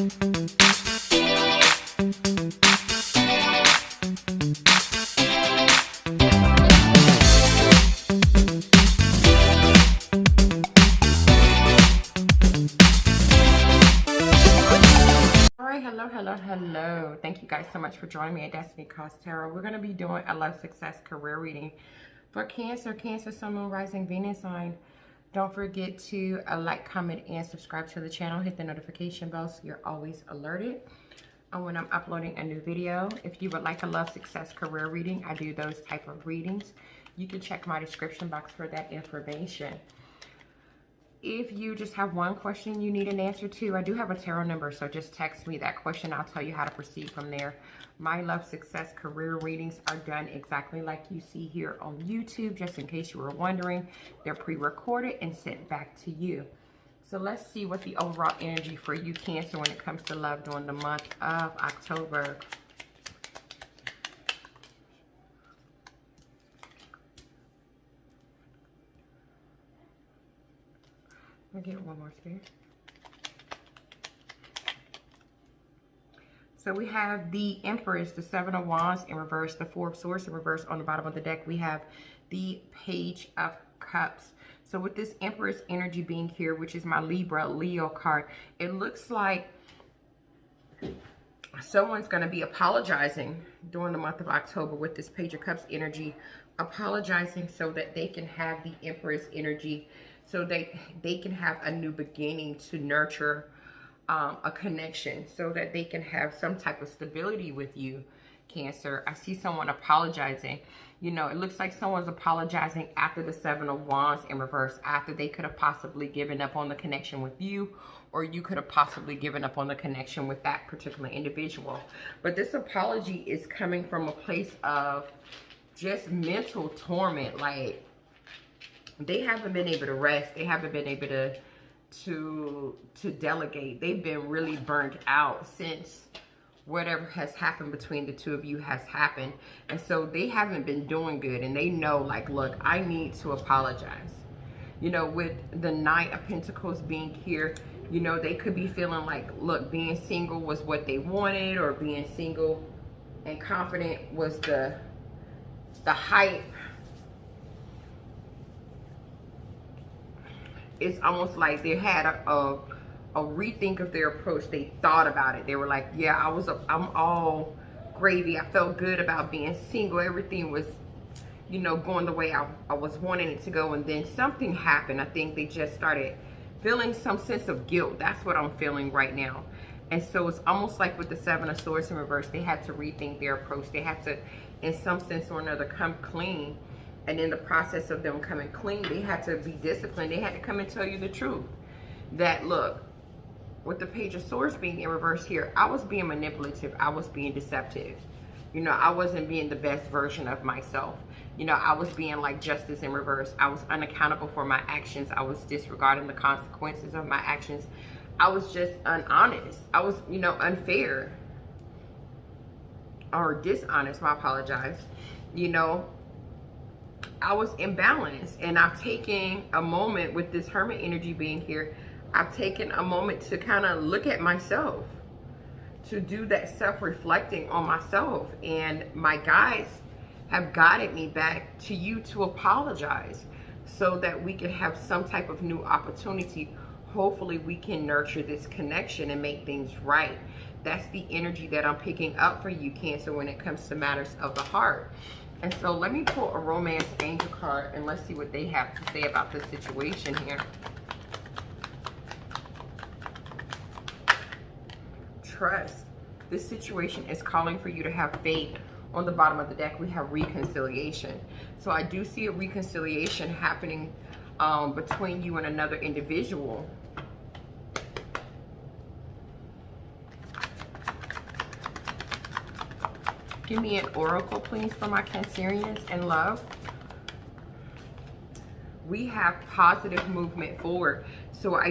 Hello. Thank you guys so much for joining me at Destiny Calls Tarot. We're going to be doing a love, success, career reading for Cancer, Sun, Moon, Rising, Venus sign. Don't forget to like, comment, and subscribe to the channel. Hit the notification bell so you're always alerted when I'm uploading a new video. If you would like a love, success, career reading, I do those type of readings. You can check my description box for that information. If you just have one question you need an answer to, I do have a tarot number, so just text me that question. I'll tell you how to proceed from there. My love, success, career readings are done exactly like you see here on YouTube. Just in case you were wondering, they're pre-recorded and sent back to you. So let's see what the overall energy for you, Cancer, when it comes to love during the month of October. I'll get one more spin. So we have the Empress, the Seven of Wands in reverse, the Four of Swords in reverse. On the bottom of the deck, we have the Page of Cups. So with this Empress energy being here, which is my Leo card, it looks like someone's going to be apologizing during the month of October with this Page of Cups energy, apologizing so that they can have the Empress energy, so they can have a new beginning to nurture a connection, so that they can have some type of stability with you, Cancer. I see someone apologizing. You know, it looks like someone's apologizing after the Seven of Wands in reverse, after they could have possibly given up on the connection with you, or you could have possibly given up on the connection with that particular individual. But this apology is coming from a place of just mental torment. Like, they haven't been able to rest. They haven't been able to delegate. They've been really burnt out since whatever has happened between the two of you has happened. And so they haven't been doing good. And they know, like, look, I need to apologize. You know, with the Knight of Pentacles being here, you know, they could be feeling like, look, being single was what they wanted, or being single and confident was the hype. It's almost like they had a rethink of their approach. They thought about it. They were like, yeah, I'm all gravy. I felt good about being single. Everything was, you know, going the way I was wanting it to go. And then something happened. I think they just started feeling some sense of guilt. That's what I'm feeling right now. And so it's almost like with the Seven of Swords in reverse, they had to rethink their approach. They had to, in some sense or another, come clean. And in the process of them coming clean, they had to be disciplined. They had to come and tell you the truth. That, look, with the Page of Swords being in reverse here, I was being manipulative. I was being deceptive. You know, I wasn't being the best version of myself. You know, I was being like Justice in reverse. I was unaccountable for my actions. I was disregarding the consequences of my actions. I was just honest. I was, you know, unfair. Or dishonest, I apologize. You know, I was imbalanced, and I've taken a moment with this Hermit energy being here. I've taken a moment to kind of look at myself, to do that self-reflecting on myself, and my guides have guided me back to you to apologize so that we can have some type of new opportunity. Hopefully we can nurture this connection and make things right. That's the energy that I'm picking up for you, Cancer, when it comes to matters of the heart. And so let me pull a Romance Angel card and let's see what they have to say about this situation here. Trust. This situation is calling for you to have faith. On the bottom of the deck, we have reconciliation. So I do see a reconciliation happening between you and another individual. Give me an oracle, please, for my Cancerians in love. We have positive movement forward. So I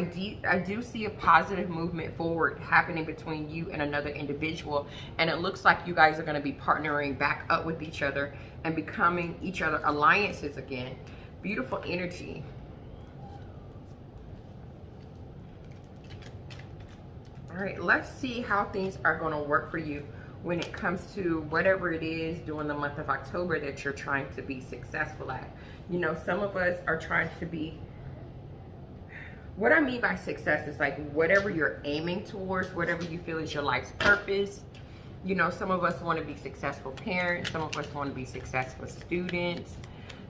do see a positive movement forward happening between you and another individual. And it looks like you guys are going to be partnering back up with each other and becoming each other alliances again. Beautiful energy. All right, let's see how things are going to work for you when it comes to whatever it is during the month of October that you're trying to be successful at. You know, some of us are trying to be, what I mean by success is like whatever you're aiming towards, whatever you feel is your life's purpose. You know, some of us want to be successful parents. Some of us want to be successful students.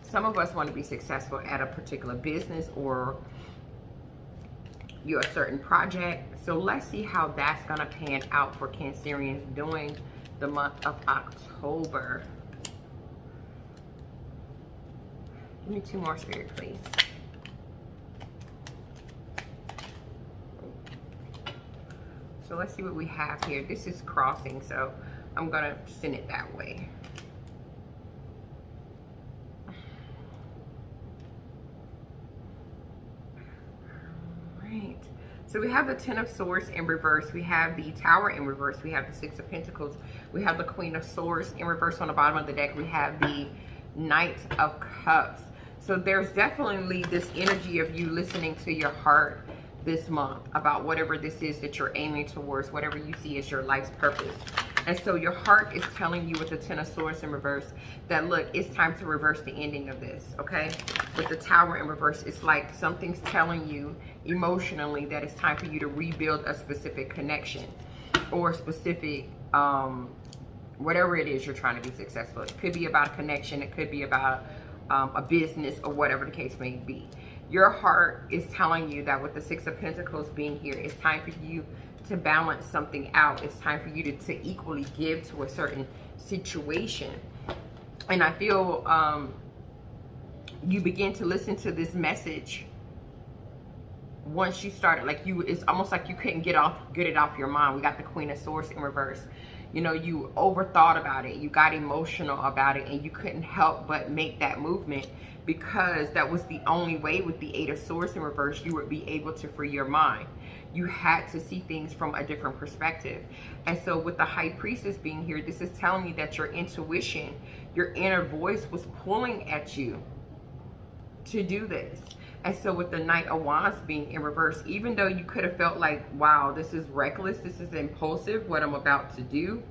Some of us want to be successful at a particular business or a certain project. So let's see how that's going to pan out for Cancerians during the month of October. Give me 2 more, Spirit, please. So let's see what we have here. This is crossing, so I'm going to send it that way. So we have the 10 of Swords in reverse. We have the Tower in reverse. We have the 6 of Pentacles. We have the Queen of Swords in reverse on the bottom of the deck. We have the Knight of Cups. So there's definitely this energy of you listening to your heart this month about whatever this is that you're aiming towards, whatever you see as your life's purpose. And so your heart is telling you with the 10 of Swords in reverse that, look, it's time to reverse the ending of this, okay? With the Tower in reverse, it's like something's telling you emotionally that it's time for you to rebuild a specific connection or a specific, whatever it is you're trying to be successful. It could be about a connection. It could be about a business or whatever the case may be. Your heart is telling you that with the 6 of Pentacles being here, it's time for you to balance something out. It's time for you to equally give to a certain situation. And I feel you begin to listen to this message once you started, like it's almost like you couldn't get it off your mind. We got the Queen of Swords in reverse. You know, you overthought about it, you got emotional about it, and you couldn't help but make that movement because that was the only way. With the 8 of Swords in reverse, you would be able to free your mind. You had to see things from a different perspective. And so with the High Priestess being here, this is telling you that your intuition, your inner voice was pulling at you to do this. And so with the Knight of Wands being in reverse, even though you could have felt like, wow, this is reckless, this is impulsive, what I'm about to do,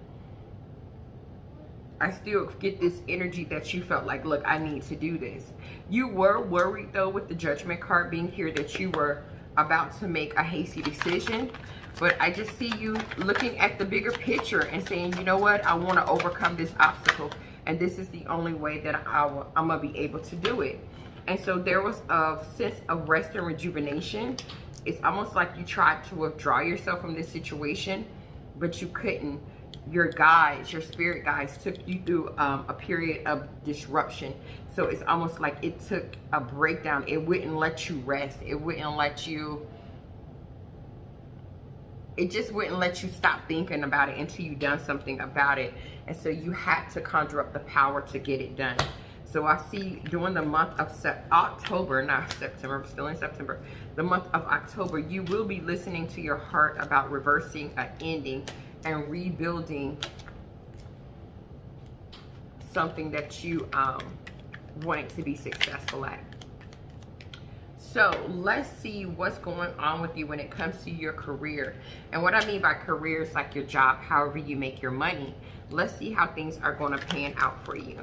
I still get this energy that you felt like, look, I need to do this. You were worried, though, with the Judgment card being here, that you were about to make a hasty decision. But I just see you looking at the bigger picture and saying, you know what, I want to overcome this obstacle. And this is the only way that I'm going to be able to do it. And so there was a sense of rest and rejuvenation. It's almost like you tried to withdraw yourself from this situation, but you couldn't. Your guides, your spirit guides took you through a period of disruption. So it's almost like it took a breakdown. It wouldn't let you rest. It wouldn't let you, it just wouldn't let you stop thinking about it until you done something about it. And so you had to conjure up the power to get it done. So I see during the month of October, not September, I'm still in September, the month of October, you will be listening to your heart about reversing an ending and rebuilding something that you wanted to be successful at. So let's see what's going on with you when it comes to your career. And what I mean by career is like your job, however you make your money. Let's see how things are going to pan out for you.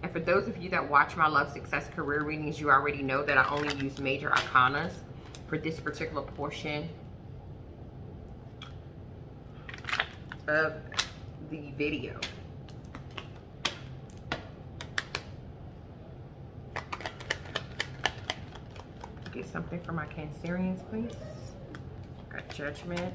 And for those of you that watch my Love, Success, Career readings, you already know that I only use major arcanas for this particular portion of the video. Get something for my Cancerians, please. Got Judgment.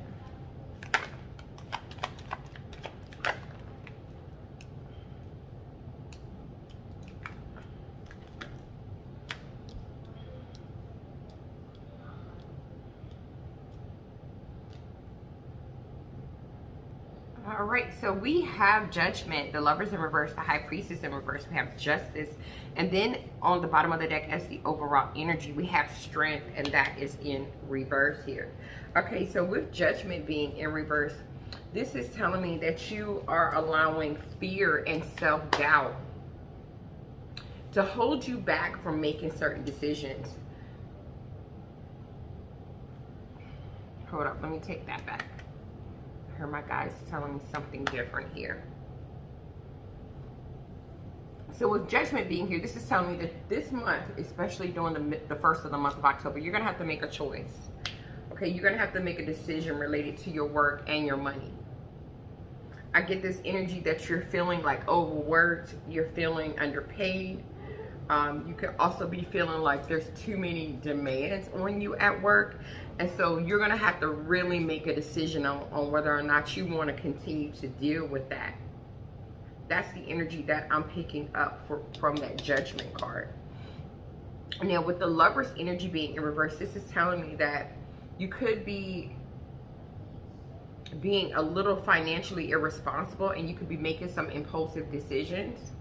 All right, so we have Judgment, the Lovers in reverse, the High Priestess in reverse, we have Justice, and then on the bottom of the deck as the overall energy, we have Strength, and that is in reverse here. Okay, so with Judgment being in reverse, this is telling me that you are allowing fear and self-doubt to hold you back from making certain decisions. Hold up, let me take that back. I heard my guys telling me something different here. So with Judgment being here, this is telling me that this month, especially during the first of the month of October, you're going to have to make a choice. Okay, you're going to have to make a decision related to your work and your money. I get this energy that you're feeling like overworked, you're feeling underpaid. You could also be feeling like there's too many demands on you at work. And so you're going to have to really make a decision on whether or not you want to continue to deal with that. That's the energy that I'm picking up from that Judgment card. Now, with the Lover's energy being in reverse, this is telling me that you could be being a little financially irresponsible, and you could be making some impulsive decisions.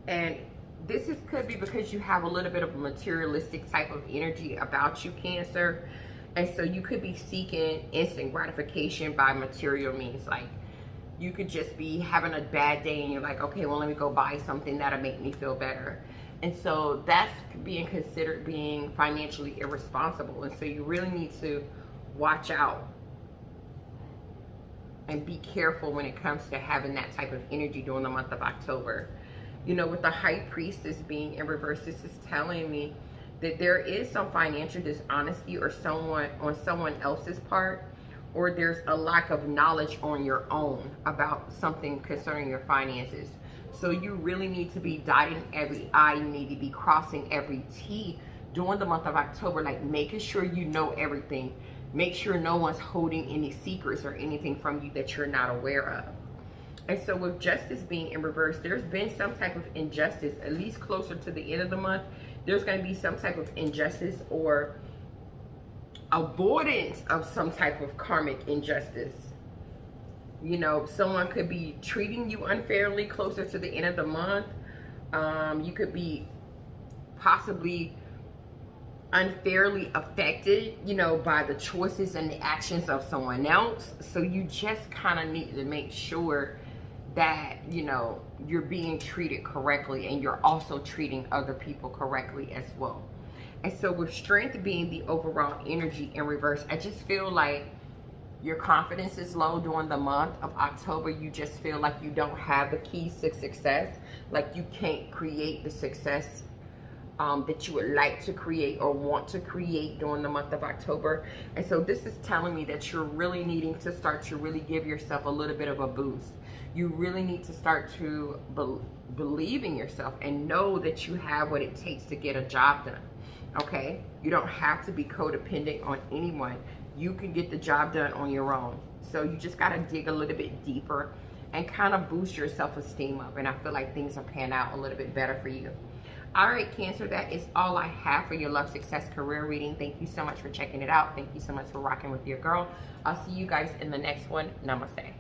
And this could be because you have a little bit of a materialistic type of energy about you, Cancer. And so you could be seeking instant gratification by material means. Like, you could just be having a bad day and you're like, okay, well, let me go buy something that'll make me feel better. And so that's being considered being financially irresponsible. And so you really need to watch out and be careful when it comes to having that type of energy during the month of October. You know, with the High Priestess being in reverse, this is telling me that there is some financial dishonesty or on someone else's part, or there's a lack of knowledge on your own about something concerning your finances. So you really need to be dotting every I, you need to be crossing every T during the month of October, like making sure you know everything. Make sure no one's holding any secrets or anything from you that you're not aware of. And so with Justice being in reverse, there's been some type of injustice, at least closer to the end of the month. There's going to be some type of injustice or avoidance of some type of karmic injustice. You know, someone could be treating you unfairly closer to the end of the month. You could be possibly unfairly affected, you know, by the choices and the actions of someone else. So you just kind of need to make sure that, you know, you're being treated correctly and you're also treating other people correctly as well. And so with Strength being the overall energy in reverse, I just feel like your confidence is low during the month of October. You just feel like you don't have the keys to success, like you can't create the success that you would like to create or want to create during the month of October. And so this is telling me that you're really needing to start to really give yourself a little bit of a boost. You really need to start to believe in yourself and know that you have what it takes to get a job done. Okay? You don't have to be codependent on anyone. You can get the job done on your own. So you just got to dig a little bit deeper and kind of boost your self-esteem up. And I feel like things are panning out a little bit better for you. All right, Cancer, that is all I have for your love, success, career reading. Thank you so much for checking it out. Thank you so much for rocking with your girl. I'll see you guys in the next one. Namaste.